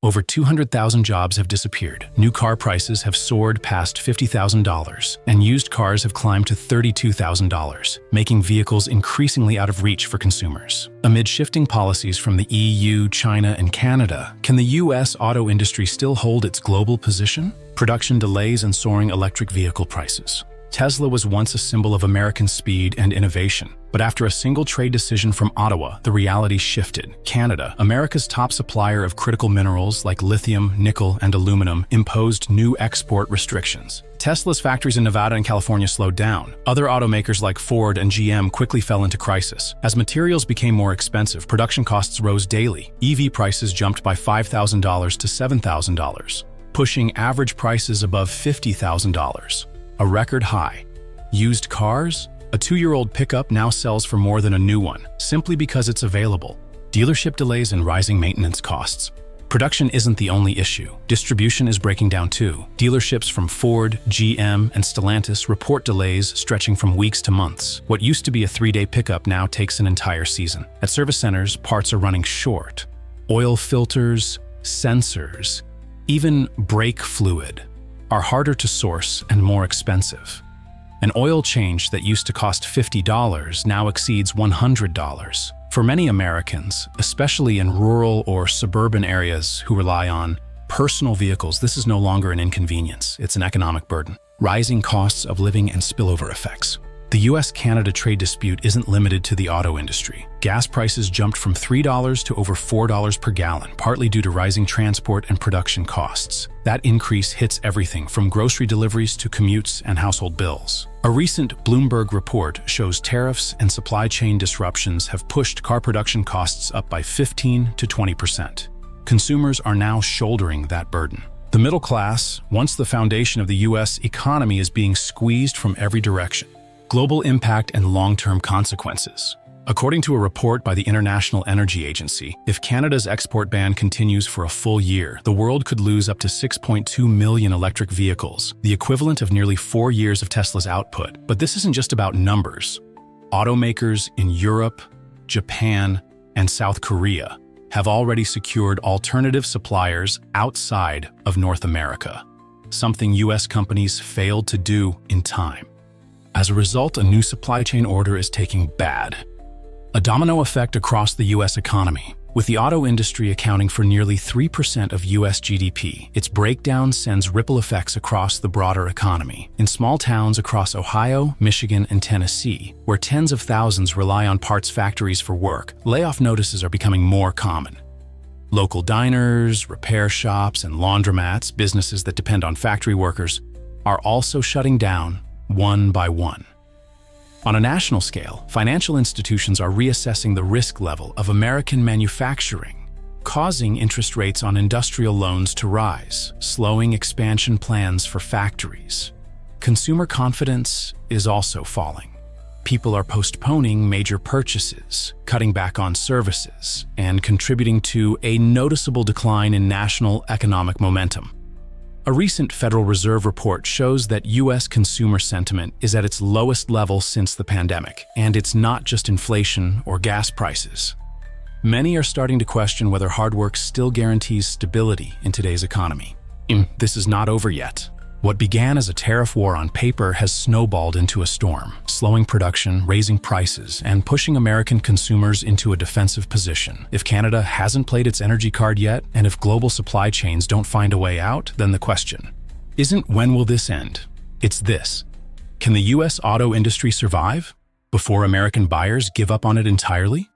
Over 200,000 jobs have disappeared, new car prices have soared past $50,000, and used cars have climbed to $32,000, making vehicles increasingly out of reach for consumers. Amid shifting policies from the EU, China, and Canada, can the U.S. auto industry still hold its global position? Production delays and soaring electric vehicle prices. Tesla was once a symbol of American speed and innovation, but after a single trade decision from Ottawa, the reality shifted. Canada, America's top supplier of critical minerals like lithium, nickel, and aluminum, imposed new export restrictions. Tesla's factories in Nevada and California slowed down. Other automakers like Ford and GM quickly fell into crisis. As materials became more expensive, production costs rose daily. EV prices jumped by $5,000 to $7,000, pushing average prices above $50,000. A record high. Used cars? A 2-year-old pickup now sells for more than a new one, simply because it's available. Dealership delays and rising maintenance costs. Production isn't the only issue. Distribution is breaking down too. Dealerships from Ford, GM, and Stellantis report delays stretching from weeks to months. What used to be a 3-day pickup now takes an entire season. At service centers, parts are running short. Oil filters, sensors, even brake fluid are harder to source and more expensive. An oil change that used to cost $50 now exceeds $100. For many Americans, especially in rural or suburban areas who rely on personal vehicles, this is no longer an inconvenience, it's an economic burden. Rising costs of living and spillover effects. The US-Canada trade dispute isn't limited to the auto industry. Gas prices jumped from $3 to over $4 per gallon, partly due to rising transport and production costs. That increase hits everything from grocery deliveries to commutes and household bills. A recent Bloomberg report shows tariffs and supply chain disruptions have pushed car production costs up by 15 to 20%. Consumers are now shouldering that burden. The middle class, once the foundation of the US economy, is being squeezed from every direction. Global impact and long-term consequences. According to a report by the International Energy Agency, if Canada's export ban continues for a full year, the world could lose up to 6.2 million electric vehicles, the equivalent of nearly 4 years of Tesla's output. But this isn't just about numbers. Automakers in Europe, Japan, and South Korea have already secured alternative suppliers outside of North America, something US companies failed to do in time. As a result, a new supply chain order is taking bad. A domino effect across the US economy. With the auto industry accounting for nearly 3% of US GDP, its breakdown sends ripple effects across the broader economy. In small towns across Ohio, Michigan, and Tennessee, where tens of thousands rely on parts factories for work, layoff notices are becoming more common. Local diners, repair shops, and laundromats, businesses that depend on factory workers, are also shutting down one by one. On a national scale, financial institutions are reassessing the risk level of American manufacturing, causing interest rates on industrial loans to rise, slowing expansion plans for factories. Consumer confidence is also falling. People are postponing major purchases, cutting back on services, and contributing to a noticeable decline in national economic momentum. A recent Federal Reserve report shows that U.S. consumer sentiment is at its lowest level since the pandemic, and it's not just inflation or gas prices. Many are starting to question whether hard work still guarantees stability in today's economy. This is not over yet. What began as a tariff war on paper has snowballed into a storm, slowing production, raising prices, and pushing American consumers into a defensive position. If Canada hasn't played its energy card yet, and if global supply chains don't find a way out, then the question isn't when will this end? It's this: can the U.S. auto industry survive before American buyers give up on it entirely?